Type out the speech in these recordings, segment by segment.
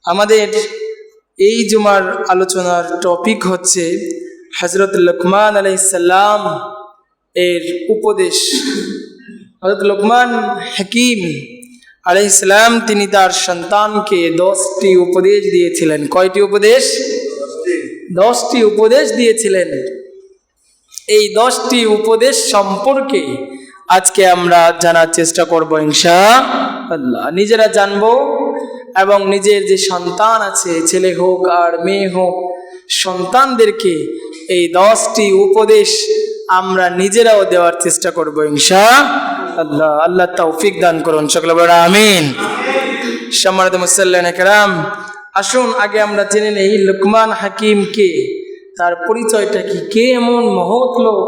আমাদের এই জুমার আলোচনার টপিক হচ্ছে হযরত লুকমান আলাইহিস সালাম এর উপদেশ। হযরত লুকমান হাকিম আলাইহিস সালাম তিনি তার সন্তানকে 10টি উপদেশ দিয়েছিলেন। কয়টি উপদেশ? 10টি উপদেশ দিয়েছিলেন। এই 10টি উপদেশ সম্পর্কে আজকে আমরা জানার চেষ্টা করব ইনশাআল্লাহ। নিজেরা জানবো এবং নিজের যে সন্তান আছে, ছেলে হোক আর মেয়ে হোক, সন্তানদেরকে এই 10টি উপদেশ আমরা নিজেরাও দেওয়ার চেষ্টা করব ইনশাআল্লাহ। আল্লাহ তৌফিক দান করুন, সকলে বলুন আমিন। সম্মানিত মুসল্লিয়ান কিরাম, আসুন আগে আমরা জেনে নেই লুকমান হাকিম কে, তার পরিচয়টা কি, কে এমন মহৎ লোক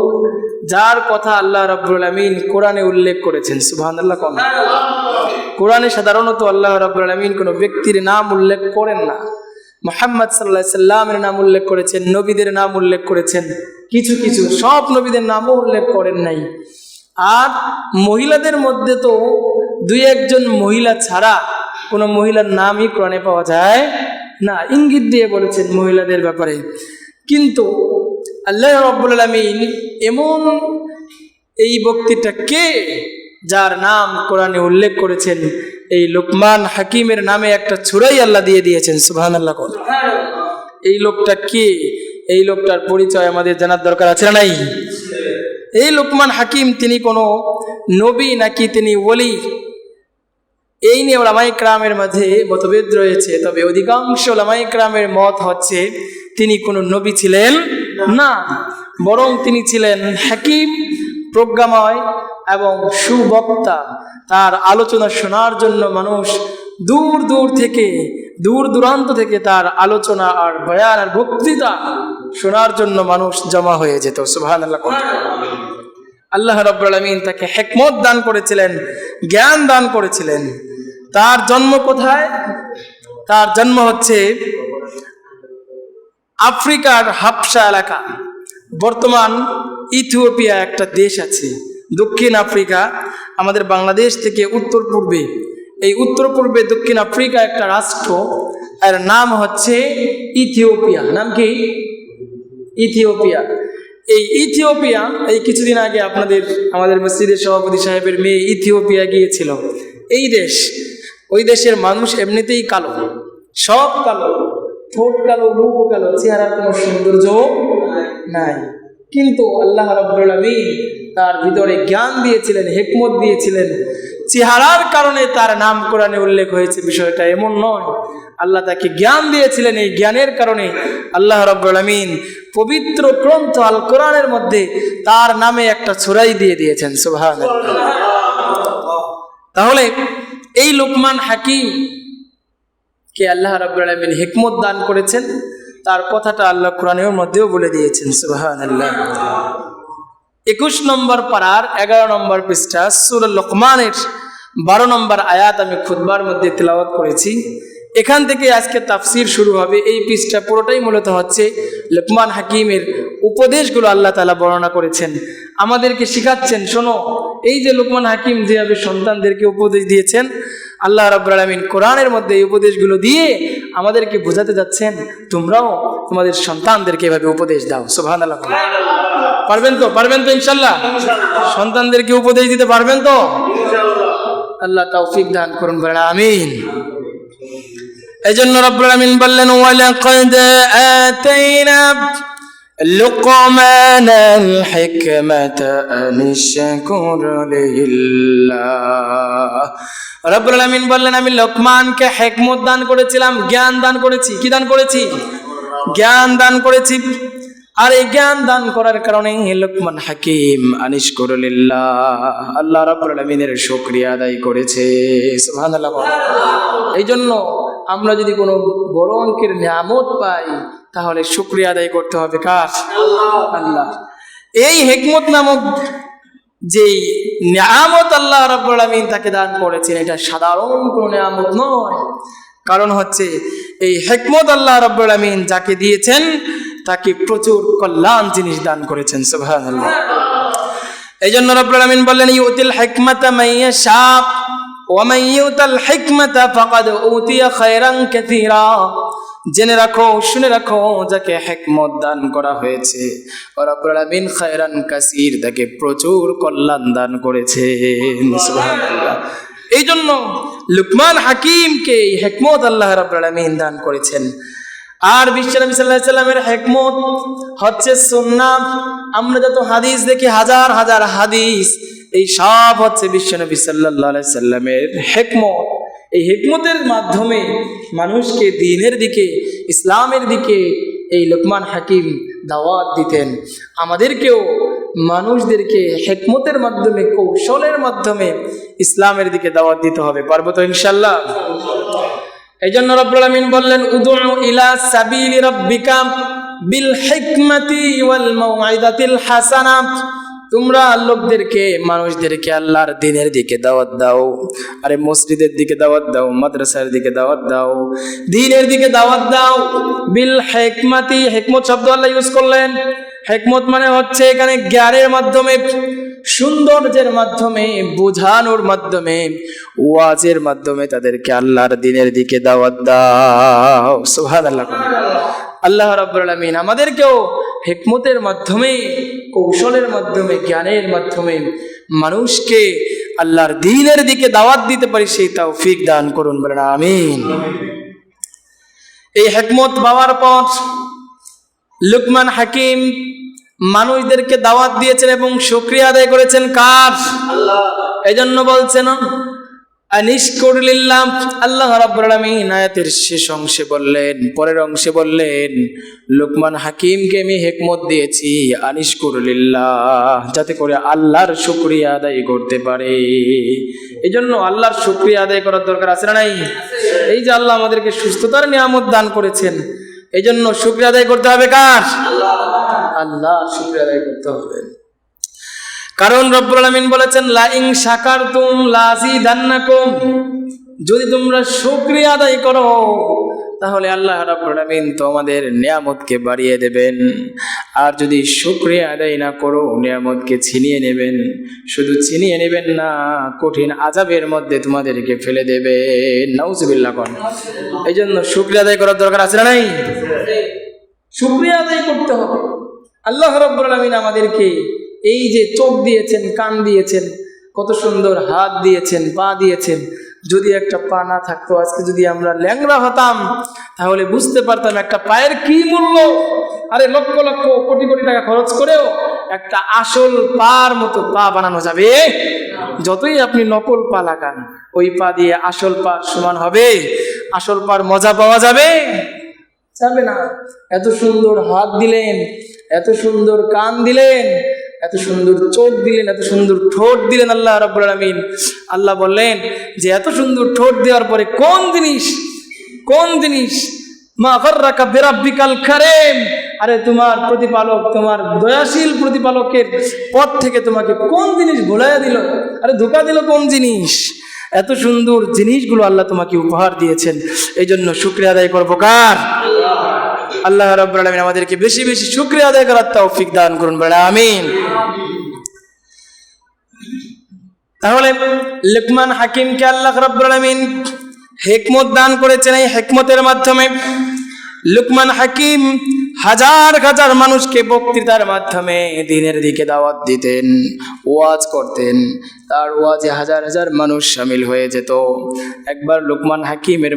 যার কথা আল্লাহ রাব্বুল আমিন কোরআনে উল্লেখ করেছেন। সুবহানাল্লাহ। কোরআনে সাধারণত আল্লাহ রাব্বুল আমিন কোনো ব্যক্তির নাম উল্লেখ করেন না। মুহাম্মদ সাল্লাল্লাহু আলাইহি সাল্লামের নাম উল্লেখ করেছেন, নবীদের নাম উল্লেখ করেছেন, কিছু কিছু, সব নবীদের নামও উল্লেখ করেন নাই। আর মহিলাদের মধ্যে তো দুই একজন মহিলা ছাড়া কোনো মহিলার নামই কোরআনে পাওয়া যায় না, ইঙ্গিত দিয়ে বলেছেন মহিলাদের ব্যাপারে। কিন্তু আল্লাহ রাব্বুল আলামিন এমন এই ব্যক্তিটা কে যার নাম কোরআনে উল্লেখ করেছেন, এই লুকমান হাকিমের নামে একটা সূরাই আল্লাহ দিয়ে দিয়েছেন। সুবহানাল্লাহ। এই লোকটা কে, এই লোকটার পরিচয় আমাদের জানার দরকার আছে না নাই? এই লুকমান হাকিম তিনি কোনো নবী নাকি তিনি ওলি, এই নিয়ে উলামায়ে কেরামের মাঝে মতভেদ রয়েছে। তবে অধিকাংশ উলামায়ে কেরামের মত হচ্ছে তিনি কোনো নবী ছিলেন না, বরং তিনি ছিলেন হাকিম, প্রজ্ঞাময় এবং সুবক্তা। তার আলোচনা শোনার জন্য মানুষ দূর দূর থেকে, দূর দূরান্ত থেকে তার আলোচনা আর বয়ান আর বক্তৃতা শোনার জন্য মানুষ জমা হয়ে যেত। সুবহানাল্লাহ। আল্লাহ রাব্বুল আমিন তাকে হিকমত দান করেছিলেন, জ্ঞান দান করেছিলেন। তার জন্ম কোথায়? তার জন্ম হচ্ছে আফ্রিকার হাবশা এলাকা, বর্তমান ইথিওপিয়া একটা দেশ আছে, দক্ষিণ আফ্রিকা, আমাদের বাংলাদেশ থেকে উত্তর পূর্বে, এই উত্তর পূর্বে দক্ষিণ আফ্রিকা একটা রাষ্ট্র, এর নাম হচ্ছে ইথিওপিয়া। নাম কি? ইথিওপিয়া। এই ইথিওপিয়া, এই কিছুদিন আগে আমাদের মসজিদের সভাপতি সাহেবের মেয়ে ইথিওপিয়া গিয়েছিল। এই দেশ, ওই দেশের মানুষ এমনিতেই কালো, সব কালো, ঠোঁট কালো, মুখ কালো, চেহারার কোনো সৌন্দর্য নাই। কিন্তু আল্লাহ রাব্বুল আমিন তার ভিতরে জ্ঞান দিয়েছিলেন, হিকমত দিয়েছিলেন। চেহারার কারণে তার নাম কোরআনে উল্লেখ হয়েছে, বিষয়টা এমন নয়। আল্লাহ তাকে জ্ঞান দিয়েছিলেন, এই জ্ঞানের কারণে আল্লাহ রাব্বুল আমিন পবিত্র গ্রন্থ আল কোরআনের মধ্যে তার নামে একটা সূরাই দিয়ে দিয়েছেন। সুবহানাল্লাহ। তাহলে এই লুকমান হাকিম কে আল্লাহ রাব্বুল আমিন হিকমত দান করেছেন, তার কথাটা আল্লাহ কোরআনের মধ্যেও বলে দিয়েছেন। সুবহানাল্লাহ। 21 নম্বর পারার 11 নম্বর পৃষ্ঠা সূরা লুকমানের 12 নম্বর আয়াত আমি খুতবার মধ্যে তেলাওয়াত করেছি। এখান থেকে আজকে তাফসির শুরু হবে। এই পৃষ্ঠা পুরোটাই মূলত হচ্ছে লুকমান হাকিমের উপদেশগুলো আল্লাহ তাআলা বর্ণনা করেছেন, আমাদেরকে শিখাচ্ছেন। শোনো, এই যে লুকমান হাকিম যেভাবে সন্তানদেরকে উপদেশ দিয়েছেন, আল্লাহ রাব্বুল আমিন কোরআনের মধ্যে এই উপদেশগুলো দিয়ে আমাদেরকে বোঝাতে যাচ্ছেন, তোমরাও তোমাদের সন্তানদেরকে এভাবে উপদেশ দাও। সুবহানাল্লাহ। পারবেন তো? পারবেন তো ইনশাআল্লাহ? সন্তানদেরকে উপদেশ দিতে পারবেন তো? আল্লাহ তৌফিক দান করুন, বলেন আমিন। এজন্য রাব্বুল আমিন বললেন, ওয়ালাকাদ আতাইনা লুকমানাল হিকমাতা আনিশকুর লিল্লাহ। রাব্বুল আমিন বললেন, আমি লুকমানকে হিকমত দান করেছিলাম, জ্ঞান দান করেছি। কি দান করেছি? জ্ঞান দান করেছি। আর এই জ্ঞান দান করার কারণে লুকমান হাকিম আনিশকুর লিল্লাহ, আল্লাহ রাব্বুল আমিনের শুকরিয়া আদায় করেছে। সুবহানাল্লাহ। এই জন্য আমরা যদি কোনো বড় অঙ্কের নিয়ামত পাই, তাহলে শুকরিয়া আদায় করতে হবে কার? আল্লাহ। এই হিকমত নামক যেই নিয়ামত আল্লাহ রাব্বুল আমিন তাকে দান করেছেন, এটা সাধারণ কোনো নিয়ামত নয়। কারণ হচ্ছে এই হিকমত আল্লাহ রাব্বুল আমিন যাকে দিয়েছেন তাকে প্রচুর কল্যাণ জিনিস দান করেছেন। সুবহানাল্লাহ। এই জন্য রাব্বুল আমিন বললেন, ইউতিল হিকমাতা মাইয়াশা ওয়ামান ইউতাল হিকমাতা ফাকাদ উতিয়া খায়রান কাসীরা, জেনে রাখো, শুনে রাখো, যাকে হিকমত দান করা হয়েছে রব্বুল আলামিন খায়রান কাসীর, তাকে প্রচুর কল্যাণ দান করেছেন। সুবহানাল্লাহ। এই জন্য লুকমান হাকিমকে এই হিকমত আল্লাহ রাব্বুল আলামিন দান করেছেন। আর বিশ্বনবী সাল্লাল্লাহু আলাইহি সাল্লামের হিকমত হচ্ছে সুন্নাহ। আমরা যত হাদিস দেখি, হাজার হাজার হাদিস, এই সব হচ্ছে বিশ্বনবী সাল্লাল্লাহু আলাইহি সাল্লামের হিকমত। এই হিকমতের মাধ্যমে মানুষকে দ্বীনের দিকে, ইসলামের দিকে এই লুকমান হাকিম দাওয়াত দিতেন। আমাদেরকেও মানুষদেরকে হিকমতের মাধ্যমে, কৌশলের মাধ্যমে ইসলামের দিকে দাওয়াত দিতে হবে। পারবো তো ইনশাআল্লাহ? এই জন্য রব্বুল আলামিন বললেন, উদউ ইলা সাবিলি রাব্বিকা বিল হিকমাতি ওয়াল মাউইযাতিল হাসানা, তোমরা লোকদেরকে, মানুষদেরকে আল্লাহর দ্বীনের দিকে দাওয়াত দাও। আরে মসজিদের দিকে দাওয়াত দাও, মাদ্রাসার দিকে দাওয়াত দাও, দ্বীনের দিকে দাওয়াত দাও। বিল হিকমাতি, হিকমত শব্দ আল্লাহ ইউজ করলেন। হিকমত মানে হচ্ছে এখানে জ্ঞানের মাধ্যমে, সৌন্দর্যের মাধ্যমে, বোঝানোর মাধ্যমে, ওয়াজের মাধ্যমে তাদেরকে আল্লাহর দ্বীনের দিকে দাওয়াত দাও। সুবহানাল্লাহ। আল্লাহ রাব্বুল আলামিন আমাদেরকেও হিকমতের মাধ্যমে, কৌশলের মাধ্যমে, জ্ঞানের মাধ্যমে মানুষকে আল্লাহর দ্বীনের দিকে দাওয়াত দিতে পারি, সেই তৌফিক দান করুন, বলেন আমিন। এই হিকমত পাওয়ার পর লুকমান হাকিম মানুষদেরকে দাওয়াত দিয়েছেন এবং শুকরিয়া আদায় করেছেন কার? আল্লাহ। এই জন্য বলছেন আনিশকুর লিল্লাহ। আল্লাহ রাব্বুল আলামিন আয়াতের শেষ অংশে বললেন, পরের অংশে বললেন, লুকমান হাকিমকে আমি হিকমত দিয়েছি আনিশকুর লিল্লাহ, যাতে করে আল্লাহর শুকরিয়া আদায় করতে পারে। এই জন্য আল্লাহর শুকরিয়া আদায় করার দরকার আছে না নাই? এই যে আল্লাহ আমাদেরকে সুস্থতার নিয়ামত দান করেছেন, এই জন্য শুকরিয়া আদায় করতে হবে কার? আল্লাহ। আল্লাহর শুকরিয়া আদায় করতে হবে। কারণ রব্বুল আলামিন বলেছেন, লা ইন শাকারতুম লাযিদান্নাকুম, যদি তোমরা শুকরিয়া আদায় করো তাহলে আল্লাহ রাব্বুল আলামিন তোমাদের নিয়ামতকে বাড়িয়ে দেবেন। আর যদি শুকরিয়া আদায় না করো, নিয়ামতকে ছিনিয়ে নেবেন। শুধু ছিনিয়ে নেবেন না, কঠিন আযাবের মধ্যে তোমাদেরকে ফেলে দেবেন। নাউজুবিল্লাহ কোন। এই জন্য শুকরিয়া আদায় করার দরকার আছে না নাই? শুকরিয়া আদায় করতে হবে। আল্লাহ রাব্বুল আলামিন আমাদেরকে এই যে চোখ দিয়েছেন, কান দিয়েছেন, কত সুন্দর হাত দিয়েছেন, পা দিয়েছেন। যদি একটা পা না থাকতো, আজকে যদি আমরা ল্যাংড়া হতাম, তাহলে বুঝতে পারতাম একটা পায়ের কি মূল্য। আরে লক্ষ লক্ষ কোটি কোটি টাকা খরচ করেও একটা আসল পার মতো পা বানানো যাবে? যতই আপনি নকল পা লাগান, ওই পা দিয়ে আসল পা সমান হবে? আসল পার মজা পাওয়া যাবে? যাবে না। এত সুন্দর হাত দিলেন, এত সুন্দর কান দিলেন, এত সুন্দর চোখ দিলেন, এত সুন্দর ঠোঁট দিলেন আল্লাহ রাব্বুল আলামিন। আল্লাহ বললেন যে এত সুন্দর ঠোঁট দেওয়ার পরে কোন জিনিস মা গাররাকা বিরাব্বিকাল কারীম, আরে তোমার প্রতিপালক, তোমার দয়াশীল প্রতিপালকের পথ থেকে তোমাকে কোন জিনিস ভুলাইয়া দিল? আরে ধোঁকা দিল কোন জিনিস? এত সুন্দর জিনিসগুলো আল্লাহ তোমাকে উপহার দিয়েছেন। এই জন্য শুকরিয়া আদায় করবো কার? আল্লাহ রাব্বুল আলামিন আমাদেরকে বেশি বেশি শুকরিয়া আদায় করার তৌফিক দান করুন, বলে আমিন। তাহলে লুকমান হাকিমকে আল্লাহ রাব্বুল আলামিন হিকমত দান করেছেন। এই হিকমতের মাধ্যমে লুকমান হাকিম হাজার হাজার মানুষকে বক্তৃতার মাধ্যমে দ্বীনের দিকে দাওয়াত দিতেন, ওয়াজ করতেন। তার ওয়াজে হাজার হাজার মানুষ শামিল হয়ে যেত। একবার লুকমান হাকিমের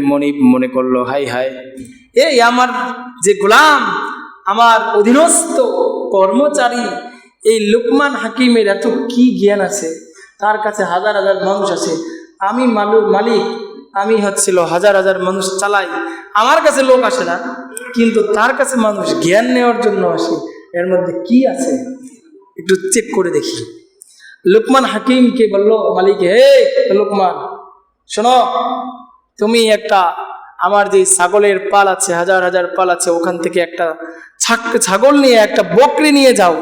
মনে করলো, হাই হাই, এই আমার যে গোলাম, আমার অধীনস্থ কর্মচারী, এই লুকমান হাকিমের এত কি জ্ঞান আছে, তার কাছে হাজার হাজার মানুষ আছে, আমি মালিক, আমি হচ্ছিল হাজার হাজার মানুষ চালাই, আমার কাছে লোক আসে না, কিন্তু তার কাছে মানুষ জ্ঞান নেওয়ার জন্য আসে। এর মধ্যে কি আছে একটু চেক করে দেখি। লুকমান হাকিমকে বলল মালিক, হে লুকমান, শোনো, তুমি একটা আমার যে ছাগলের পাল আছে, হাজার হাজার পাল আছে, ওখান থেকে একটা ছাগল নিয়ে, একটা বকরি নিয়ে যাও,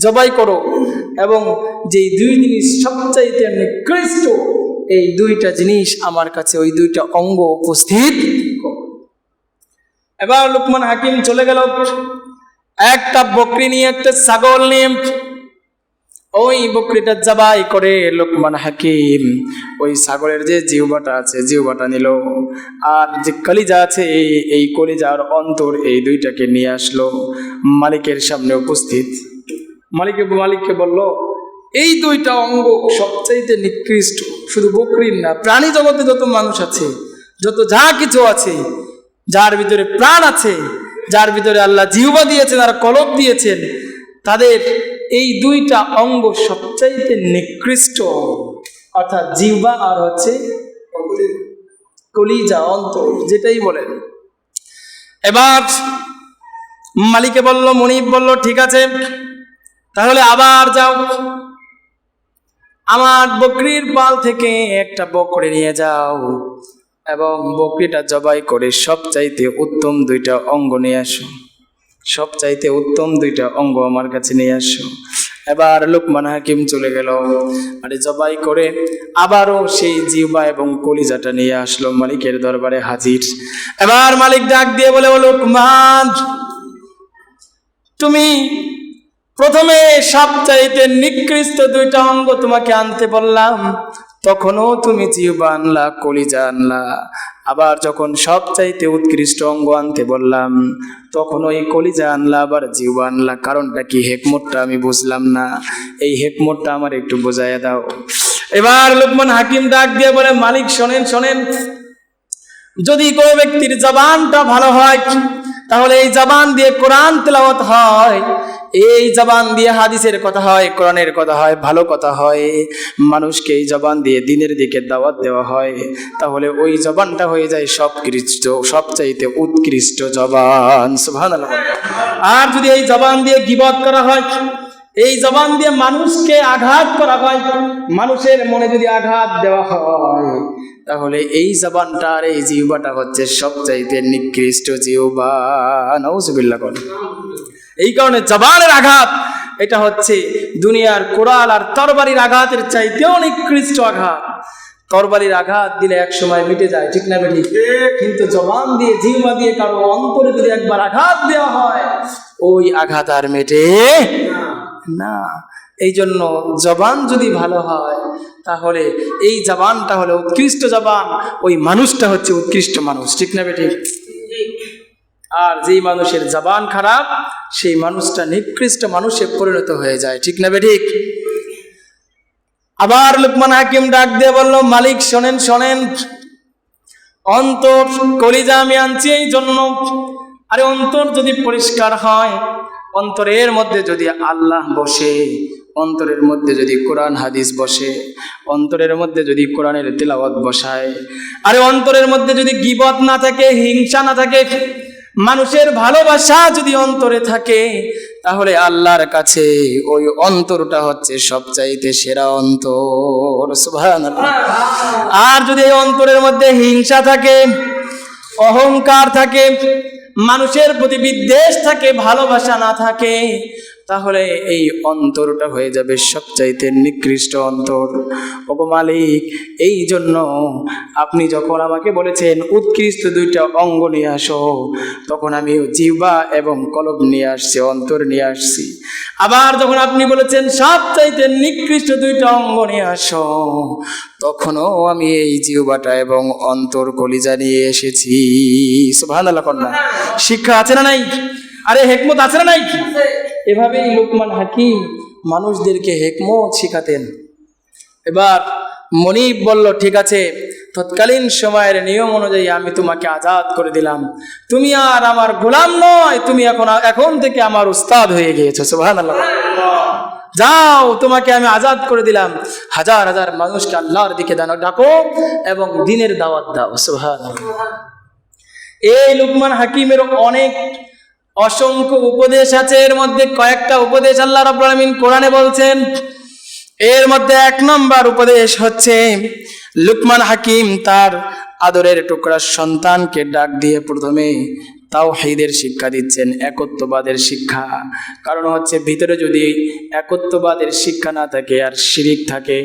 জবাই করো, এবং যেই দুই জিনিস সবচাইতে নিকৃষ্ট, এই দুইটা জিনিস আমার কাছে, ওই দুইটা অঙ্গ উপস্থিত। এবার লুকমান হাকিম চলে গেল, একটা বকরি নিয়ে, একটা ছাগল নিয়ে ওই বকরিটা জবাই করে লোকমান হাকিম ওই ছাগলের যে জিহ্বাটা আছে জিহ্বাটা নিল, আর যে কলিজা আছে এই কলিজার অন্তর এই দুইটাকে নিয়ে আসলো মালিকের সামনে উপস্থিত। মালিককে বলল, এই দুইটা অঙ্গ সবচাইতে নিকৃষ্ট, শুধু বকরির না, প্রাণী জগতে যত মানুষ আছে, যত যা কিছু আছে, যার ভিতরে প্রাণ আছে, যার ভিতরে আল্লাহ জিহ্বা দিয়েছেন আর কলব দিয়েছেন, তাদের এই দুইটা অঙ্গ সবচাইতে নিকৃষ্ট, অর্থাৎ জিহ্বা আর হচ্ছে কলিজা, অন্তর, যেটাই বলেন। এবার মালিকে বলল, মনিব বলল, ঠিক আছে, তাহলে আবার যাও, আমার বকরির পাল থেকে একটা বকরি নিয়ে যাও এবং বকরিটা জবাই করে সবচাইতে উত্তম দুইটা অঙ্গ নিয়ে আসো, সবচাইতে উত্তম দুইটা অঙ্গ আমার কাছে নিয়ে আসো। এবার লোকমান হাকিম চলে গেল, আরে জবাই করে আবারও সেই জিহ্বা এবং কলিজাটা নিয়ে আসলো মালিকের দরবারে হাজির। এবার মালিক ডাক দিয়ে বলে, ও লোকমান, তুমি প্রথমে সবচাইতে নিকৃষ্ট দুইটা অঙ্গ তোমাকে আনতে বললাম, তখনও তুমি জিহ্বা আনলা, কলিজা আনলা। আবার যখন সবচাইতে উৎকৃষ্ট অঙ্গ আনতে বললাম, তখন ওই কলিজা আনলা, আবার জিহ্বা আনলা। কারণটা কি? হেকমতটা আমি বুঝলাম না, এই হেকমতটা আমার একটু বোঝাইয়া দাও। এবার লোকমান হাকিম ডাক দিয়ে বলে, মালিক শোনেন, যদি কোনো ব্যক্তির জবানটা ভালো হয়, তাহলে এই জবান দিয়ে কোরআন তেলাওয়াত হয়, এই জবান দিয়ে হাদিসের কথা হয়, কোরআনের কথা হয়, ভালো কথা হয়, মানুষকে এই জবান দিয়ে দ্বীনের দিকে দাওয়াত দেওয়া হয়, তাহলে ওই জবানটা হয়ে যায় সবচাইতে উৎকৃষ্ট জবান। সুবহানাল্লাহ। আর যদি এই জবান দিয়ে গীবত করা হয়, এই জবান দিয়ে মানুষকে আঘাত করা হয়, মানুষের মনে যদি আঘাত দেওয়া হয়, তাহলে এই জবানটা আর এই জিহ্বাটা হচ্ছে সবচাইতে নিকৃষ্ট জিহ্বা। নাউজুবিল্লাহ। এই কারণে জবানের আঘাত এটা হচ্ছে দুনিয়ার কোরাল আর তরবারির আঘাতের চাইতেও নিকৃষ্ট আঘাত। তরবারির আঘাত দিলে এক সময় মিটে যায়, ঠিক না বেঠিক? কিন্তু জবান দিয়ে, জিহ্বা দিয়ে কারো অন্তরে যদি একবার আঘাত দেওয়া হয়, ওই আঘাত আর মেটে না। এই জন্য জবান যদি ভালো হয়, তাহলে এই জবানটা হলো উৎকৃষ্ট জবান, ওই মানুষটা হচ্ছে উৎকৃষ্ট মানুষ, ঠিক না বেঠিক? আর যেই মানুষের জবান খারাপ, সেই মানুষটা নিকৃষ্ট মানুষে পরিণত হয়ে যায়, ঠিক না বেঠিক? আবার লোকমান হাকিম ডাক দিয়ে বলল, মালিক শোনেন, অন্তর কলিজা আমি আনছি এই জন্য, আরে অন্তর যদি পরিষ্কার হয়, অন্তরের মধ্যে যদি আল্লাহ বসে, অন্তরের মধ্যে যদি কোরআন হাদিস বসে, অন্তরের মধ্যে যদি কোরআনের তিলাওয়াত বসায়, আরে অন্তরের মধ্যে যদি গীবত না থাকে, হিংসা না থাকে, মানুষের ভালোবাসা যদি অন্তরে থাকে, তাহলে আল্লাহর কাছে ওই অন্তরটা হচ্ছে সবচাইতে সেরা অন্তর। সুবহানাল্লাহ। আর যদি এই অন্তরের মধ্যে হিংসা থাকে, অহংকার থাকে, মানুষের প্রতি বিদ্বেষ থাকে, ভালোবাসা না থাকে, তাহলে এই অন্তরটা হয়ে যাবে সবচাইতে নিকৃষ্ট অন্তর। ওগো মালিক, এই জন্য আপনি যখন আমাকে বলেছেন উৎকৃষ্ট দুইটা অঙ্গ নিয়ে আসো, তখন আমি জিহ্বা এবং কলব নিয়ে আসছি, অন্তর নিয়ে আসছি। আবার যখন আপনি বলেছেন সবচাইতে নিকৃষ্ট দুইটা অঙ্গ নিয়ে আসো, তখনও আমি এই জিহ্বাটা এবং অন্তর কলিজা নিয়ে এসেছি। সুবহানাল্লাহ। কন্যা শিক্ষা আছে না নাই? আরে হেকমত আছে না নাই? এভাবেই লোকমান হাকিম মানুষদেরকে হেকমত শিখাতেন। এবার মনিব বলল, ঠিক আছে, তৎকালীন সময়ের নিয়ম অনুযায়ী আমি তোমাকে আজাদ করে দিলাম, তুমি আর আমার গোলাম নয়, তুমি এখন থেকে আমার উস্তাদ হয়ে গিয়েছো। সুবহানাল্লাহ। যাও, তোমাকে আমি আজাদ করে দিলাম, হাজার হাজার মানুষকে আল্লাহর দিকে ডাকো এবং দ্বীনের দাওয়াত দাও। সুবহানাল্লাহ। এই লোকমান হাকিমের অনেক অসংখ্য উপদেশ আছে, এর মধ্যে কয়েকটা উপদেশ আল্লাহ রাব্বুল আলামিন কোরআনে বলছেন। এর মধ্যে 1 নম্বর উপদেশ হচ্ছে, লোকমান হাকিম তার আদরের টুকরা সন্তানকে ডাক দিয়ে প্রথমে তাওহীদের শিক্ষা দিচ্ছেন, একত্ববাদের শিক্ষা। কারণ হচ্ছে ভিতরে যদি একত্ববাদের শিক্ষা না থাকে আর শিরিক থাকে,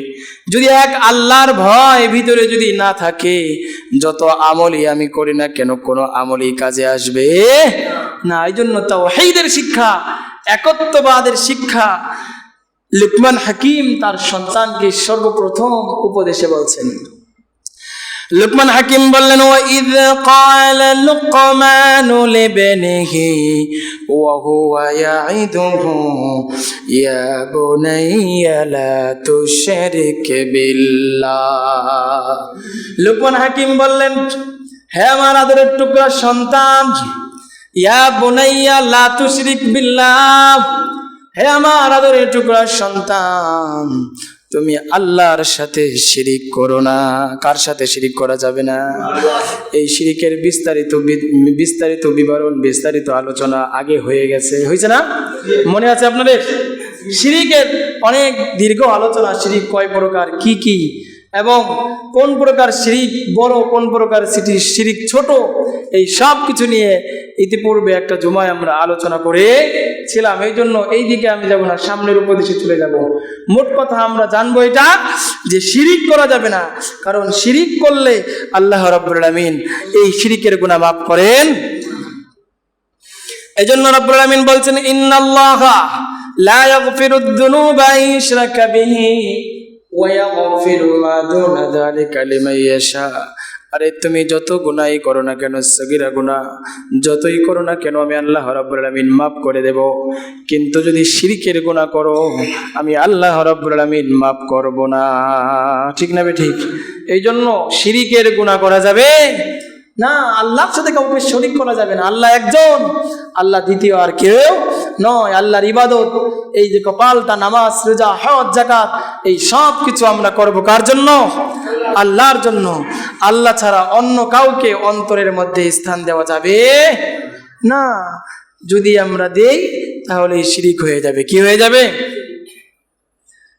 যদি এক আল্লাহর ভয় ভিতরে যদি না থাকে, যত আমলই আমি করি না কেন, কোনো আমলই কাজে আসবে না। এই জন্য তাওহীদের শিক্ষা, একত্ববাদের শিক্ষা লুকমান হাকিম তার সন্তানকে সর্বপ্রথম উপদেশে বলছেন। লুকমান হাকিম বললেন, ওয়াইদ ক্বালা লুকমানু লিবনিহি ওয়া হুয়া ইয়াইদুহু ইয়া বুনাইয়া লা তুশরিক বিল্লাহ। লুকমান হাকিম বললেন, হে আমার আদরের টুকরা সন্তান, ইয়া বুনাইয়া লা তুশরিক বিল্লাহ, হে আমার আদরের টুকরা সন্তান, তুমি আল্লাহর সাথে শিরিক করো না। কার সাথে শিরিক করা যাবে না? এই শিরিকের বিস্তারিত বিবরণ, বিস্তারিত আলোচনা আগে হয়ে গেছে, হয়েছে না? মনে আছে আপনাদের? শিরিকের অনেক দীর্ঘ আলোচনা, শিরিক কয় প্রকার, কি কি, এবং কোন প্রকার শিরিক বড়, কোন প্রকার শিরিক ছোট, এই সব কিছু নিয়ে ইতিপূর্বে একটা জুমায় আমরা আলোচনা করেছিলাম। এই জন্য এই দিকে আমি যাব না, সামনের উপদেশে চলে যাব। মোট কথা আমরা জানবো এটা যে শিরিক করা যাবে না, কারণ শিরিক করলে আল্লাহ রাব্বুল আলামিন এই শিরিকের গুনাহ মাফ করেন। এই জন্য রাব্বুল আলামিন বলছেন, ইন্নাল্লাহা লা ইয়াগফিরুদ যুনুবা ইশরাকা বিহি ওয়া ইয়াগফিরু মা দুনা যালিকা লিমান ইয়াশা। আরে তুমি যত গুনাহ করো না কেন, সগীরা গুনাহ যতই করো না কেন, আমি আল্লাহ রাব্বুল আলামিন মাফ করে দেব। কিন্তু যদি শিরকের গুনাহ করো, আমি আল্লাহ রাব্বুল আলামিন মাফ করব না। ঠিক না ঠিক? এই জন্য শিরকের গুনাহ করা যাবে না, আল্লাহর সাথে কাউকে শরীক করা যাবে না। আল্লাহ একজন, আল্লাহ দ্বিতীয় আর কেউ নয়। আল্লাহর ইবাদত, এই যে কপালটা, নামাজ, রোজা, হজ, যাকাত, এই সব কিছু আমরা করব কার জন্য? আল্লাহর জন্য। আল্লাহ ছাড়া অন্য কাউকে অন্তরের মধ্যে স্থান দেওয়া যাবে না। যদি আমরা দেই তাহলে শিরিক হয়ে যাবে। কি হয়ে যাবে?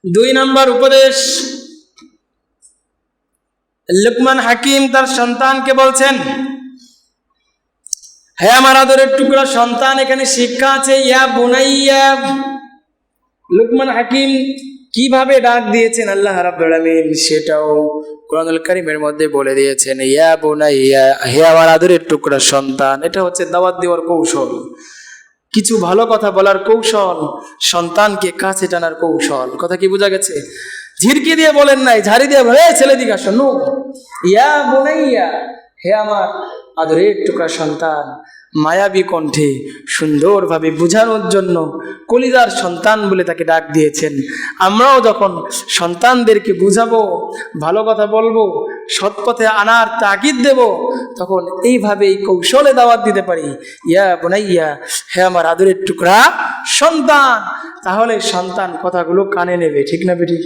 2 নম্বর উপদেশ, লুকমান হাকিম তার সন্তানকে বলছেন, হে আমার আদরের টুকরা সন্তান, এখানে শিক্ষা আছে। ইয়া বুনাইয়া, লুকমান হাকিম কিভাবে ডাক দিয়েছেন আল্লাহ রাব্বুল আলামিন সেটাও কোরআনুল কারীমের মধ্যে বলে দিয়েছেন। ইয়া বুনাইয়া, হে আমার আদরের টুকরা সন্তান। এটা হচ্ছে দাওয়াত দেওয়ার কৌশল, কিছু ভালো কথা বলার কৌশল, সন্তানকে কাছে টানার কৌশল। কথা কি বোঝা গেছে? ঝিরকি দিয়ে বলেন নাই, ঝাড়ি দিয়ে বলে, ছেলে দিকে আসো। নো, ইয়া বুনাইয়া, হে আমার আদরের টুকরা সন্তান। মায়াবী কণ্ঠে সুন্দরভাবে বোঝানোর জন্য কলিজার সন্তান বলে তাকে ডাক দিয়েছেন। আমরাও যখন সন্তানদেরকে বুঝাবো, ভালো কথা বলবো, সৎ পথে আনার তাগিদ দেব, তখন এইভাবে এই কৌশলে দাওয়াত দিতে পারি। ইয়া বুনাইয়া, হে আমার আদরের টুকরা সন্তান। তাহলে সন্তান কথাগুলো কানে নেবে। ঠিক না বেটি?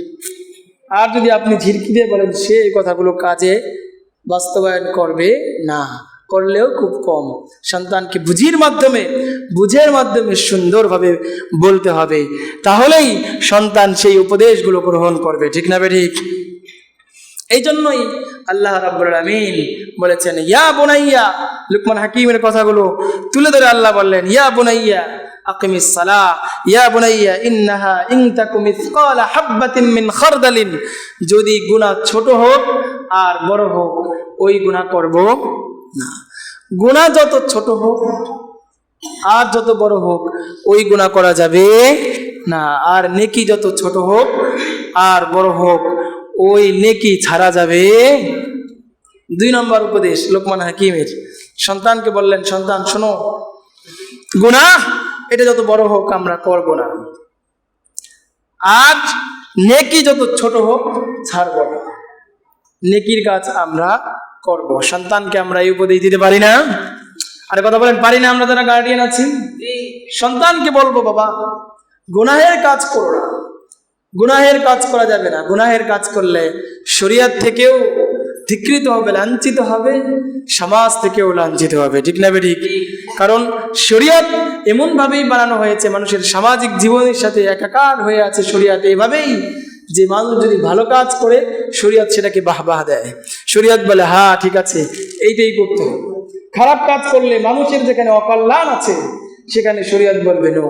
আর যদি আপনি ঝিরকি দিয়ে বলেন, সে এই কথাগুলো কাজে বাস্তবায়ন করবে না, করলেও খুব কম। সন্তানকে বুঝের মাধ্যমে সুন্দরভাবে বলতে হবে, তাহলেই সন্তান সেই উপদেশগুলো গ্রহণ করবে। ঠিক না ঠিক? এই জন্যই আল্লাহ রাব্বুল আলামিন বলেছেন ইয়া বুনাইয়া। লুকমান হাকিমের কথাগুলো তুলে ধরে আল্লাহ বললেন, ইয়া বুনাইয়া আকিমিস সালাহ, ইয়া বুনাইয়া ইন্নাহা ইন তাকু মিসকালা হাববাতিন মিন খারদালিন। যদি গুনাহ ছোট হোক আর বড় হোক, ওই গুনাহ করব না। গুনাহ যত ছোট হোক আর যত বড় হোক, ওই গুনাহ করা যাবে না। আর নেকি যত ছোট হোক আর বড় হোক, ওই নেকি ছাড়া যাবে। 2 নম্বর উপদেশ লোকমান হাকিমের, সন্তানকে বললেন, সন্তান শোনো, গুনাহ এটা যত বড় হোক আমরা করব না, আর নেকি যত ছোট হোক ছাড়ব না। নেকির কাজ আমরা করব। সন্তানকে আমরা এই উপদেশ দিতে পারি না? আরে কথা বলেন, পারি না? আমরা যারা গার্ডিয়ান আছি, সন্তানকে বলবো, বাবা গুনাহের কাজ করো না, গুনাহের কাজ করা যাবে না। গুনাহের কাজ করলে শরীয়ত থেকেও ধিক্কৃত হবে, লাঞ্ছিত হবে, সমাজ থেকেও লাঞ্ছিত হবে। ঠিক না ঠিক? কারণ শরীয়ত এমনভাবেই বানানো হয়েছে, মানুষের সামাজিক জীবনের সাথে একাকার হয়ে আছে শরীয়ত এভাবেই, যে মানুষ যদি ভালো কাজ করে শরীয়ত সেটাকে বাহবাহ দেয়। শরীয়ত বলে, হ্যাঁ ঠিক আছে, এইটাই করতে হবে। খারাপ কাজ করলে মানুষের যেখানে অকল্যাণ আছে সেখানে শরীয়ত বলবে নো,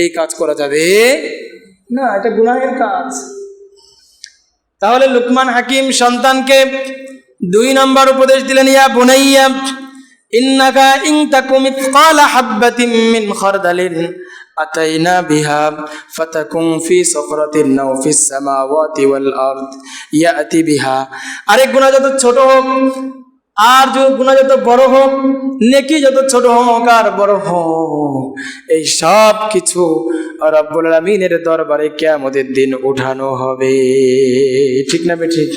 এই কাজ করা যাবে না, এটা গুনাহের কাজ। তাহলে লুকমান হাকিম সন্তানকে 2 নম্বর উপদেশ দিলেন, ইয়া বুনাইয়া ইন্নাকা ইন তাকু মিসকালা হাববাতিন মিন খারদালিন আতাইনা বিহা ফাতাকুম ফি সফরাতিন নাও ফিস সামাওয়াতি ওয়াল আরদ ইয়াতি বিহা। আরেক গুনাহ যত ছোট হোক আর যে গুনাহ যত বড় হোক, নেকি যত ছোট হোক আর বড় হোক, এই সব কিছু রব্বুল আলামিনের দরবারে কিয়ামতের দিন উঠানো হবে। ঠিক না ঠিক?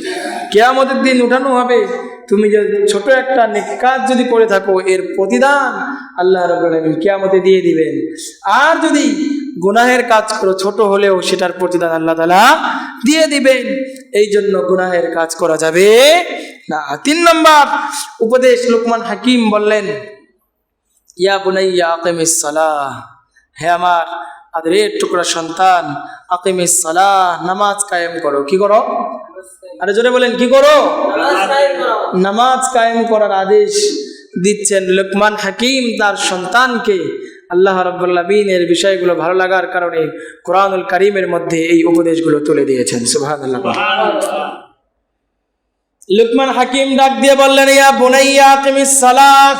কিয়ামতের দিন উঠানো হবে। তুমি যদি ছোট একটা নেক কাজ যদি করে থাকো, এর প্রতিদান আল্লাহ রাব্বুল আলামিন কিয়ামতে দিয়ে দিবেন। আর যদি গুনাহের কাজ করো, ছোট হলেও সেটার প্রতিদান আল্লাহ তাআলা দিয়ে দিবেন। এই জন্য গুনাহের কাজ করা যাবে না। 3 নম্বর উপদেশ লুকমান হাকিম বললেন, ইয়া বুনাইয়া আকিমিস সালাহ, হে আমার আদরের টুকরা সন্তান, আকিমিস সালাহ, নামাজ কায়েম করো। কি করো? আরে জোরে বলেন, কি করো? নামাজ কায়েম করার আদেশ দিচ্ছেন লুকমান হাকিম তার সন্তানকে। আল্লাহ রাব্বুল আলামিনের বিষয়গুলো ভালো লাগার কারণে কোরআনুল কারীমের মধ্যে এই উপদেশগুলো তুলে দিয়েছেন। সুবহানাল্লাহ। লুকমান হাকিম ডাক দিয়ে বললেন, ইয়া বুনাইয়া আকিমিস সালাহ,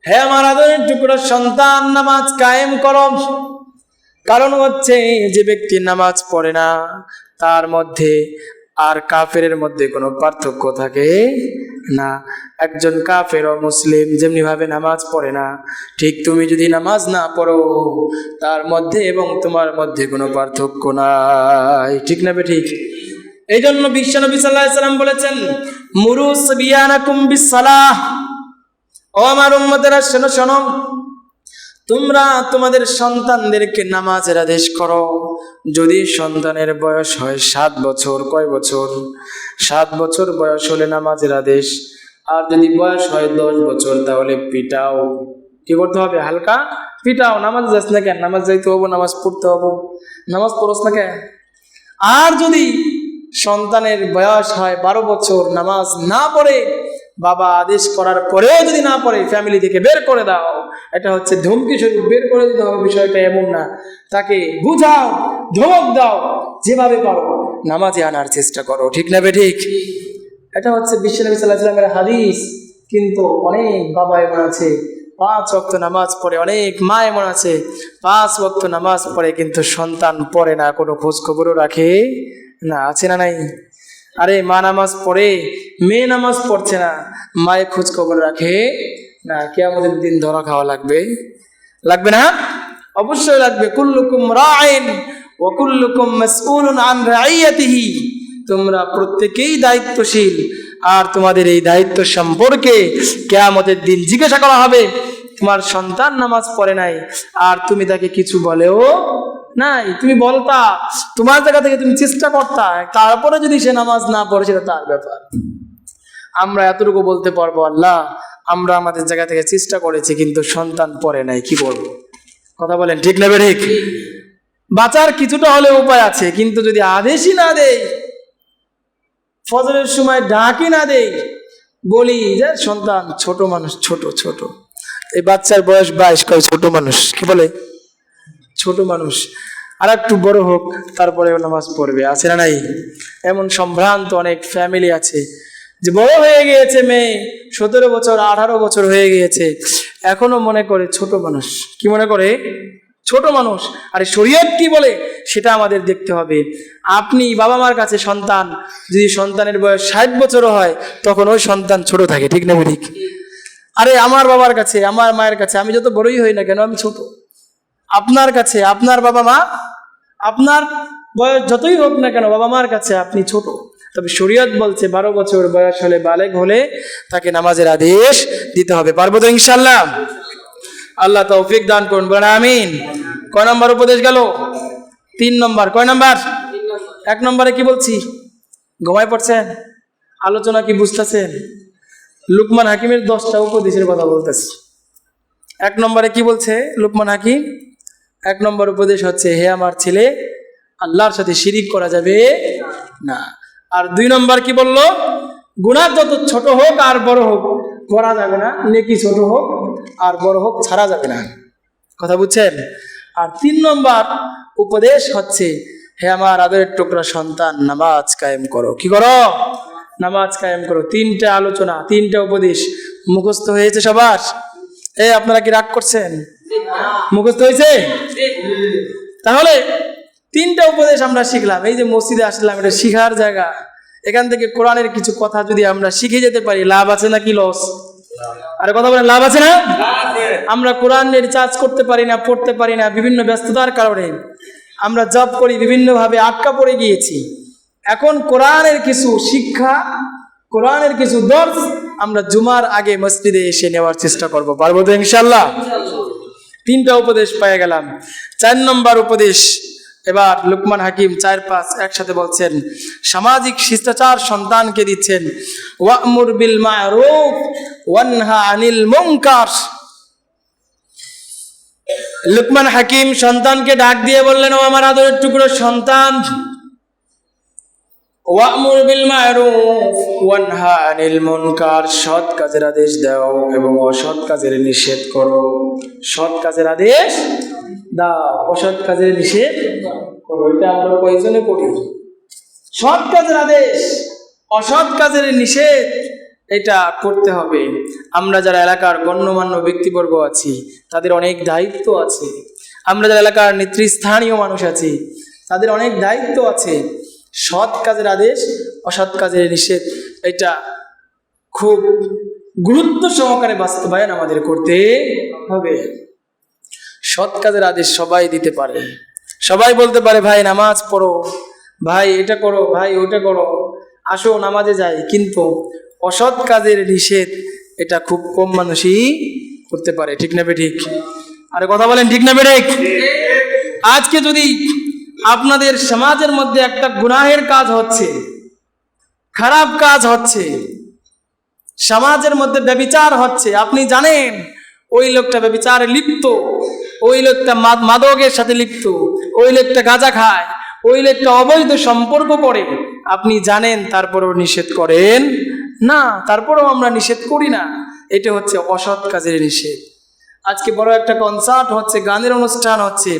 হে আমার আদরের টুকরা সন্তান, নামাজ কায়েম করো। কারণ হচ্ছে যে ব্যক্তি নামাজ পড়ে না, তার মধ্যে আর কাফেরের মধ্যে কোনো পার্থক্য থাকে না। একজন কাফের ও মুসলিম যেমনি ভাবে নামাজ পড়ে না, ঠিক তুমি যদি নামাজ না পড়ো, তার মধ্যে এবং তোমার মধ্যে কোনো পার্থক্য নাই। ঠিক না ঠিক? এই জন্য বিশ্বনবী সাল্লাল্লাহু আলাইহি সাল্লাম বলেছেন, মুরু সাবিয়ানাকুম বিসসালাহ, ও আমার উম্মতেরা শোনো শোনো, তোমরা তোমাদের সন্তানদেরকে নামাজের আদেশ করো। যদি সন্তানের বয়স হয় 7 বছর, কয় বছর? 7 বছর বয়স হলে নামাজের আদেশ। আর যদি বয়স হয় 10 বছর, তাহলে পিটাও। কি করতে হবে? হালকা পিটাও। নামাজ যাস না কেন? নামাজ যাইতে হবো, নামাজ পড়তে হবো, নামাজ পড়স না কেন? আর যদি সন্তানের বয়স হয় 12 বছর, নামাজ না পড়ে, বাবা আদেশ করার পরেও যদি না পড়ে, ফ্যামিলি থেকে বের করে দাও। এটা হচ্ছে ধমকি স্বরূপ, বের করে দিতে হবে। বিষয়টা এমন না, তাকে বুঝাও, ধমক দাও, যেভাবে পারো নামাজে আনার চেষ্টা করো। ঠিক না ঠিক? এটা হচ্ছে বিশ্বনবী সাল্লাল্লাহু আলাইহি ওয়াসাল্লামের হাদিস। কিন্তু অনেক বাবা এমন আছে 5 ওয়াক্ত নামাজ পড়ে, অনেক মা এমন আছে 5 ওয়াক্ত নামাজ পড়ে, কিন্তু সন্তান পড়ে না, কোনো খোঁজ খবরও রাখে না। আছে না নাই? আরে মা নামাজ পড়ে, মেয়ে নামাজ পড়ছে না, মায়ের খোঁজ খবর রাখে না। কিয়ামতের দিন ধরা খাওয়া লাগবে, লাগবে না? অবশ্যই লাগবে। কুল্লুকুম রাইন ওয়া কুল্লুকুম মাসউলুন আন রাইয়াতিহি, তোমরা প্রত্যেকেই দায়িত্বশীল, আর তোমাদের এই দায়িত্ব সম্পর্কে কিয়ামতের দিন জিজ্ঞাসা করা হবে। তোমার সন্তান নামাজ পড়ে নাই, আর তুমি তাকে কিছু বলেও নাই। তুমি বলতা, তোমার জায়গা থেকে তুমি চেষ্টা করতা, তারপরে যদি সে নামাজ না পড়ে, সেটা তার ব্যাপার। আমরা এতটুকু বলতে পারবো, আল্লাহ আমরা আমাদের জায়গা থেকে চেষ্টা করেছি, কিন্তু সন্তান পড়ে নাই, কি বলবো? কথা বলেন, ঠিক না ঠিক? বাঁচার কিছুটা হলে উপায় আছে, কিন্তু যদি আদেশই না দেই, ফজরের সময় ডাকি না দেই, বলি যে সন্তান ছোট মানুষ, ছোট ছোট, এই বাচ্চার বয়স 22, কয় ছোট মানুষ, কি বলে? ছোট মানুষ। আর একটু বড় হোক, তারপরে নামাজ পড়বে। আছে না নাই? এমন সম্ভ্রান্ত অনেক ফ্যামিলি আছে যে বড় হয়ে গিয়েছে, মেয়ে 17 বছর 18 বছর হয়ে গিয়েছে, এখনো মনে করে ছোট মানুষ। কি মনে করে? ছোট মানুষ। আরে শরীয়ত কি বলে সেটা আমাদের দেখতে হবে। আপনি বাবা মার কাছে সন্তান, যদি সন্তানের বয়স 60 বছরও হয়, তখন ওই সন্তান ছোট থাকে। ঠিক না ঠিক? আরে আমার বাবার কাছে, আমার মায়ের কাছে আমি যত বড়ই হই না কেন, আমি ছোট। আপনার কাছে, আপনার বাবা মা, আপনার বয়স যতই হোক না কেন, বাবা মার কাছে আপনি ছোট। তবে শরীয়ত বলছে 12 বছর বয়স হলে, বালেগ হলে তাকে নামাজের আদেশ দিতে হবে। পারবো তো ইনশাআল্লাহ? আল্লাহ তৌফিক দান করুন, বলেন আমিন। কয় নম্বর উপদেশ গেল? 3 নম্বর। কয় নম্বর? 1 নম্বরে কি বলছি? ঘুমায় পড়ছেন? আলোচনা কি বুঝতেছেন? লুকমান হাকিমের 10টা উপদেশের কথা বলতেছি। 1 নম্বরে কি বলছে লুকমান হাকিম? 1 নম্বর উপদেশ হচ্ছে, হে আমার ছেলে, আল্লাহর সাথে শিরিক করা যাবে না। আর 2 নম্বর কি বলল? গুনাহ যত ছোট হোক আর বড় হোক করা যাবে না, নেকি ছোট হোক আর বড় হোক ছাড়া যাবে না। কথা বুঝছেন? আর 3 নম্বর উপদেশ হচ্ছে, হে আমার আদরের টুকরা সন্তান, নামাজ কায়েম করো। কি করো? নামাজ কায়েম করো। 3টা আলোচনা, 3টা উপদেশ মুখস্থ হয়েছে সবার? আপনারা কি রাগ করছেন? মুখস্থ হয়েছে? তাহলে তিনটা উপদেশ আমরা শিখলাম। এই যে মসজিদে আসলাম, এটা শিখার জায়গা। এখান থেকে কোরআনের কিছু কথা যদি আমরা শিখে যেতে পারি, লাভ আছে নাকি লস? আরে কথা বলেন, লাভ আছে না? আমরা কোরআনের রিচার্জ করতে পারি না, পড়তে পারি না, বিভিন্ন ব্যস্ততার কারণে আমরা জব করি, বিভিন্নভাবে আটকা পড়ে গিয়েছি। এখন কোরআনের কিছু শিক্ষা, কোরআনের কিছু দর্শ আমরা জুমার আগে মসজিদে এসে নেওয়ার চেষ্টা করব। পারবো তো ইনশাল্লাহ? তিনটা উপদেশ পেয়ে গেলাম। 4 নম্বর উপদেশ এবার লুকমান হাকিম 4-5 একসাথে বলছেন, সামাজিক শিষ্টাচার সন্তানকে দিচ্ছেন। ওয়া'মুর বিল মা'রুফ ওয়ানহা আনিল মুনকার। লুকমান হাকিম সন্তানকে ডাক দিয়ে বললেন, ও আমার আদরের টুকরো সন্তান, ওয়া'মুর বিল মা'রুফ ওয়ানহা আনিল মুনকার, সৎ কাজের আদেশ দাও এবং অসৎ কাজের নিষেধ করো। সৎ কাজের আদেশ দাও, অসৎ কাজের নিষেধ করো। এটা আমরা কয়জনে করি? সৎ কাজের আদেশ, অসৎ কাজের নিষেধ, এটা করতে হবে। আমরা যারা এলাকার গণ্যমান্য ব্যক্তিবর্গ আছি, তাদের অনেক দায়িত্ব আছে। আমরা যারা এলাকার নেতৃস্থানীয় মানুষ আছি, তাদের অনেক দায়িত্ব আছে। সৎ কাজের আদেশ, অসৎ কাজের নিষেধ, এটা খুব গুরুত্ব সহকারে বাস্তবায়ন আমাদের করতে হবে। সৎ কাজের আদেশ সবাই দিতে পারে, সবাই বলতে পারে, ভাই নামাজ পড়ো, ভাই এটা করো, ভাই ওটা করো, আসো নামাজে যাই। কিন্তু অসৎ কাজের নিষেধ এটা খুব কম মানুষই করতে পারে। ঠিক না বেঠিক? আরে কথা বলেন, ঠিক না বেঠিক? আজকে যদি আপনাদের সমাজের মধ্যে একটা গুনাহের কাজ হচ্ছে, খারাপ কাজ হচ্ছে, সমাজের মধ্যে ব্যভিচার হচ্ছে, আপনি জানেন ওই লোকটা ব্যভিচারে লিপ্ত, ওই লোকটা মাদকের সাথে লিপ্ত, ওই লোকটা গাঁজা খায়, ওই লোকটা অবৈধ সম্পর্ক করে, আপনি জানেন, তারপরেও নিষেধ করেন না, তারপরেও আমরা নিষেধ করি না। এটা হচ্ছে অসৎ কাজের নিষেধ। আজকে বড় একটা কনসার্ট হচ্ছে, গানের অনুষ্ঠান হচ্ছে,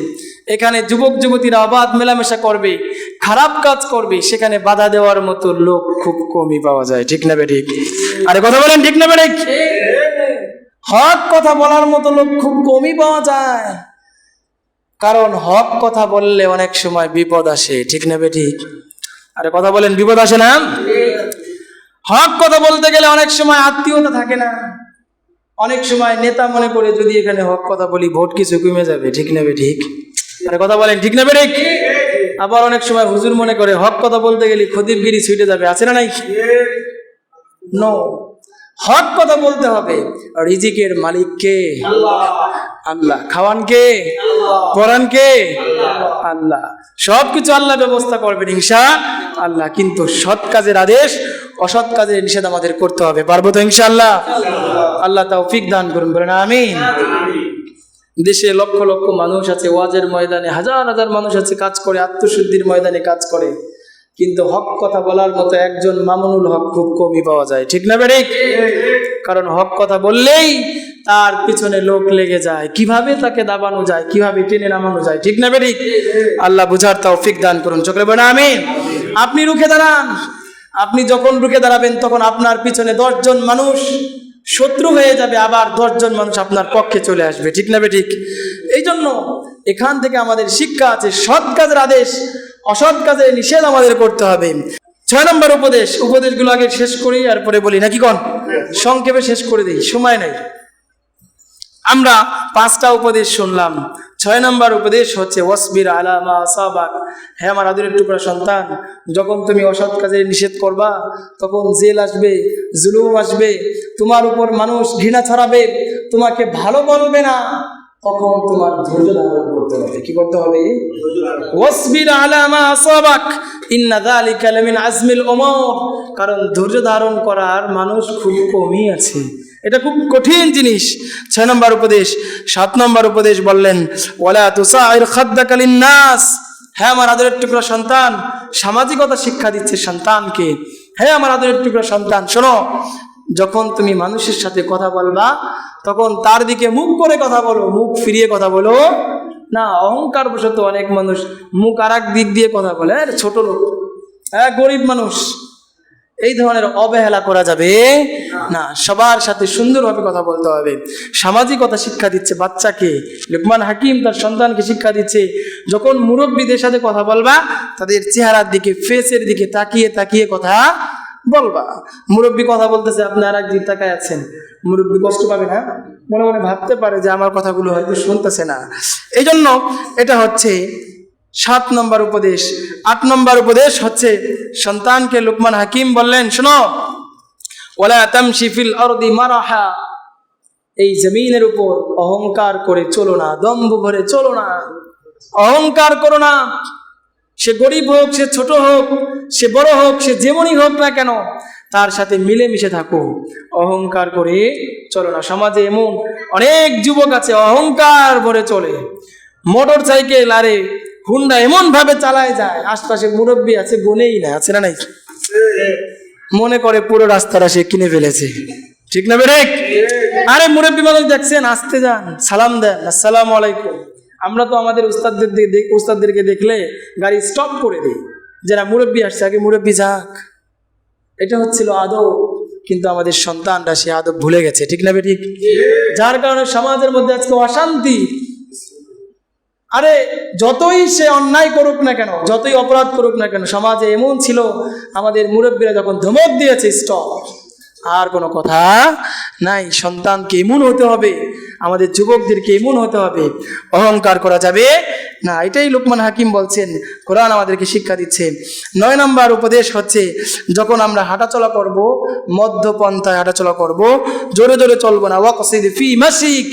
এখানে যুবক যুবতীরা অবাধ মেলামেশা করবে, খারাপ কাজ করবে, সেখানে বাধা দেওয়ার মতো লোক খুব কমই পাওয়া যায়। ঠিক না বেঠিক? আরে কথা বলেন, ঠিক না বেঠিক? হক কথা বলার মতো লোক খুব কমই পাওয়া যায়, কারণ হক কথা বললে অনেক সময় বিপদ আসে। ঠিক না বেঠিক? আরে কথা বলেন, বিপদ আসে না? হক কথা বলতে গেলে অনেক সময় আত্মীয়তা থাকে না, অনেক সময় নেতা মনে করে যদি এখানে হক কথা বলি ভোট কিছু কমে যাবে। ঠিক না বেঠিক? আরে কথা বলেন, ঠিক না বেঠিক? আবার অনেক সময় হুজুর মনে করে হক কথা বলতে গেলে খতিবগিরি ছুটে যাবে। আছে না নাই? নো, হক কথা বলতে হবে। রিজিকের মালিক কে? আল্লাহ। খাওয়ান কে? পরান কে? আল্লাহ। সবকিছু আল্লাহ ব্যবস্থা করবেন ইনশাআল্লাহ। কিন্তু সৎ কাজের আদেশ, অসৎ কাজের নিষেধ আমাদের করতে হবে। পারবো তো ইনশাআল্লাহ? আল্লাহ তৌফিক দান করুন, বলেন আমিন। দেশে লক্ষ লক্ষ মানুষ আছে, ওয়াজের ময়দানে হাজার হাজার মানুষ আছে, কাজ করে, আত্মশুদ্ধির ময়দানে কাজ করে, কিন্তু হক কথা বলার মতো একজন মামুনুল হক খুব কমই পাওয়া যায়। ঠিক না বেঠিক? কারণ হক কথা বললেই তার পিছনে লোক লেগে যায়, কিভাবে তাকে দাবানো যায়, কিভাবে টেনে নামানো যায়। ঠিক না বেঠিক? আল্লাহ বুঝার তৌফিক দান করুন, চোখে বলেন আমিন। আপনি রুখে দাঁড়ান, আপনি যখন রুখে দাঁড়াবেন তখন আপনার পিছনে 10 জন মানুষ শত্রু হয়ে যাবে, আবার 10 জন মানুষ আপনার পক্ষে চলে আসবে। ঠিক না বেঠিক? এই জন্য এখান থেকে আমাদের শিক্ষা আছে, সৎ কাজের আদেশ, অসৎ কাজের নিষেধ আমাদের করতে হবে। 6 নম্বর উপদেশ, উপদেশগুলো আগে শেষ করি তারপরে বলি, নাকি কোন? সংক্ষেপে শেষ করে দিই, সময় নাই। আমরা 5টা উপদেশ শুনলাম। 6 নম্বর উপদেশ হচ্ছে ওয়াসবির আলা মা আসাবাক। হ্যাঁ আমার আদরের টুকরা সন্তান, যখন তুমি অসৎ কাজের নিষেধ করবা তখন জেল আসবে, জুলুম আসবে, তোমার উপর মানুষ ঘৃণা ছড়াবে, তোমাকে ভালো বলবে না, তখন তোমার ধৈর্য ধারণ করতে হবে। কি করতে হবে? ওয়াসবির আলা মা আসাবাক ইন্না যালিকা লামিন আজমিল উমুর। কারণ ধৈর্য ধারণ করার মানুষ খুব কমই আছে, এটা খুব কঠিন জিনিস। 6 নম্বর উপদেশ। 7 নম্বর উপদেশ বললেন ওয়ালা তুসাইর খাদ্দাকা লিন্নাস। হ্যাঁ আমার আদরের টুকরা সন্তান, সামাজিকতা শিক্ষা দিচ্ছে সন্তানকে। হ্যাঁ আমার আদরের টুকরা সন্তান, শোনো, যখন তুমি মানুষের সাথে কথা বলবা তখন তার দিকে মুখ করে কথা বলো, মুখ ফিরিয়ে কথা বলো না। অহংকার বশত অনেক মানুষ মুখ আর এক দিক দিয়ে কথা বলে, ছোট লোক, গরিব মানুষ, এই ধরনের অবহেলা করা যাবে না, সবার সাথে সুন্দরভাবে কথা বলতে হবে। সামাজিকতা শিক্ষা দিচ্ছে বাচ্চাকে। লুকমান হাকিম তার সন্তানকে শিক্ষা দিচ্ছে, যখন মুরব্বীদের সাথে কথা বলবা তাদের চেহারার দিকে, ফেসের দিকে তাকিয়ে তাকিয়ে কথা বলবা। মুরব্বী কথা বলতেছে, আপনি আর একদিন তাকায় আছেন, মুরব্বী কষ্ট পাবে না? মনে মনে ভাবতে পারে যে আমার কথাগুলো হয়তো শুনতেছে না। এই জন্য এটা হচ্ছে 7 নম্বর উপদেশ। 8 নম্বর উপদেশ হচ্ছে, সন্তানকে লুকমান হাকিম বললেন, শোনো, ওয়ালা তামশি ফিল আরদি মারাহা, এই জমিনের উপর অহংকার করে চলো না, দম্ভ ভরে চলো না, অহংকার করো না। সে গরিব হোক, সে ছোট হোক, সে বড় হোক, সে যেমনই হোক না কেন, তার সাথে মিলেমিশে থাকো, অহংকার করে চলো না। সমাজে এমন অনেক যুবক আছে অহংকার ভরে চলে, মোটর সাইকেল আরে হুন্ডা এমন ভাবে চালায় যায়, আশপাশে মুরব্বী আছে গুনেই না, আছে না নাই? মনে করে পুরো রাস্তাটা সে কিনে ফেলেছে, ঠিক না বেরে? আরে মুরব্বী মানুষ দেখছেন, আসতে যান, সালাম দেন, আসসালামু আলাইকুম। আমরা তো আমাদের উস্তাদদেরকে দেখলে গাড়ি স্টপ করে দিই, যারা মুরব্বী আসছে আগে মুরব্বী যাক, এটা হচ্ছিল আদব। কিন্তু আমাদের সন্তানরা সে আদব ভুলে গেছে, ঠিক না ঠিক? যার কারণে সমাজের মধ্যে আজকে অশান্তি। আরে যতই সে অন্যায় করুক না কেন, যতই অপরাধ করুক না কেন, সমাজে এমন ছিল আমাদের মুরব্বীরা যখন ধমক দিয়েছে স্টপ, আর কোনো কথা নাই। সন্তানকে এমন হতে হবে, আমাদের যুবকদেরকে এমন হতে হবে, অহংকার করা যাবে না। এটাই লুকমান হাকিম বলছেন, কোরআন আমাদেরকে শিক্ষা দিচ্ছে। 9 নম্বর উপদেশ হচ্ছে, যখন আমরা হাঁটাচলা করব, মধ্যপন্থায় হাঁটাচলা করব, জোরে জোরে চলবো না, ওয়াকসিদ ফি মাসিক।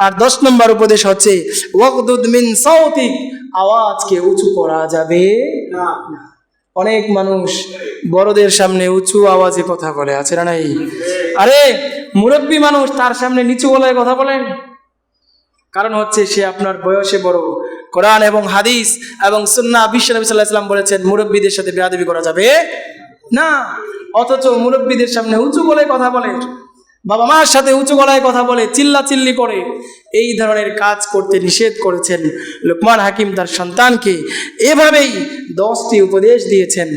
আর 10 নম্বর উপদেশ হচ্ছে, ওয়াকদুদ মিন সাউতিক, আওয়াজকে উঁচু করা যাবে না। অনেক মানুষ বড়দের সামনে উঁচু আওয়াজে কথা বলে, আছে না নাই? আরে মুরব্বী মানুষ, তার সামনে নিচু গলায় কথা বলেন, কারণ হচ্ছে সে আপনার বয়সে বড়। কোরআন এবং হাদিস এবং সুন্নাহ, বিশ্ব নবী সাল্লাল্লাহু আলাইহি ওয়াসাল্লাম বলেছেন মুরব্বীদের সাথে বেয়াদবি করা যাবে না। অথচ মুরব্বীদের সামনে উঁচু গলায় কথা বলে, বাবা মার সাথে উঁচু গলায় কথা বলে, চিল্লা চিল্লি করে, এই ধরনের কাজ করতে নিষেধ করেছেন লুকমান হাকিম তার সন্তানকে। এভাবেই 10টি উপদেশ দিয়েছেন।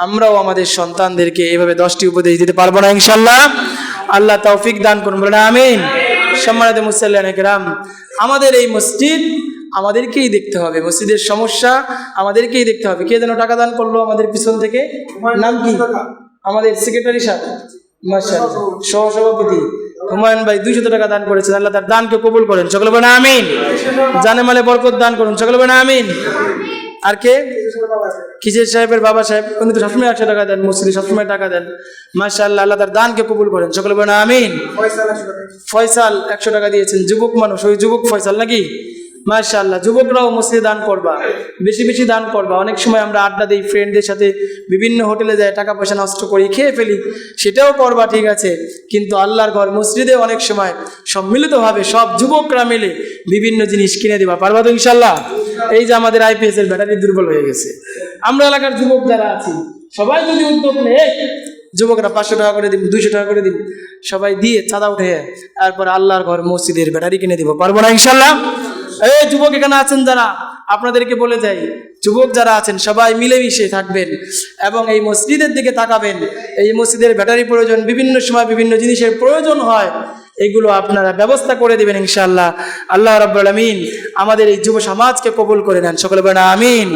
আমরাও আমাদের সন্তানদেরকে এভাবে 10টি উপদেশ দিতে পারবো না ইনশাআল্লাহ? আল্লাহ তৌফিক দান করুন, বলেন আমিন। সম্মানিত মুসল্লিয়ানে কেরাম, আমাদের এই মসজিদ আমাদেরকেই দেখতে হবে, মসজিদের সমস্যা আমাদেরকেই দেখতে হবে। কে যেন টাকা দান করলো আমাদের পিছন থেকে, নাম কি? আমাদের সেক্রেটারি সাহেব, মাশাআল্লাহ, সহসভাপতি হুমায়ুন ভাই 200 টাকা দান করেছেন। আল্লাহ তার দানকে কবুল করেন, সকলে বলেন আমিন। জানে মালে বরকত দান করুন, সকলে বলেন আমিন। আর কে? কিসের সাহেবের বাবা সাহেব, উনি তো সবসময় 100 টাকা দেন, মসজিদে সবসময় টাকা দেন, মাশাআল্লাহ, আল্লাহ তার দানকে কবুল করেন, সকলে বলেন আমিন। ফয়সাল 100 টাকা দিয়েছেন, যুবক মানুষ, ওই যুবক ফয়সাল নাকি? মাশাআল্লাহ, যুবকরাও মসজিদে দান করবা, বেশি বেশি দান করবা। অনেক সময় আমরা আড্ডা দিই ফ্রেন্ডদের সাথে, বিভিন্ন হোটেলে যাই, টাকা পয়সা নষ্ট করি, খেয়ে ফেলি, সেটাও করবা, ঠিক আছে। কিন্তু আল্লাহর ঘর মসজিদে অনেক সময় সম্মিলিতভাবে সব যুবকরা মিলে বিভিন্ন জিনিস কিনে দিবা, পারবা তো ইনশাআল্লাহ? এই যে আমাদের আইপিএস এর ব্যাটারি দুর্বল হয়ে গেছে, আমরা এলাকার যুবক যারা আছি সবাই যদি উদ্যোগ নেয়, যুবকরা 500 টাকা করে দিব, 200 টাকা করে দিব, সবাই দিয়ে চাঁদা উঠে তারপর আল্লাহর ঘর মসজিদের ব্যাটারি কিনে দিব, পারবো না ইনশাআল্লাহ? এই যুবক এখানে আছেন যারা, আপনাদেরকে বলে যাই, যুবক যারা আছেন সবাই মিলেমিশে থাকবেন এবং এই মসজিদের দিকে তাকাবেন। এই মসজিদের ব্যাটারি প্রয়োজন, বিভিন্ন সময় বিভিন্ন জিনিসের প্রয়োজন হয়, এগুলো আপনারা ব্যবস্থা করে দিবেন ইনশাআল্লাহ। আল্লাহ রাব্বুল আলামিন আমাদের এই যুব সমাজকে কবুল করে নেন, সকলে বলেন আমিন।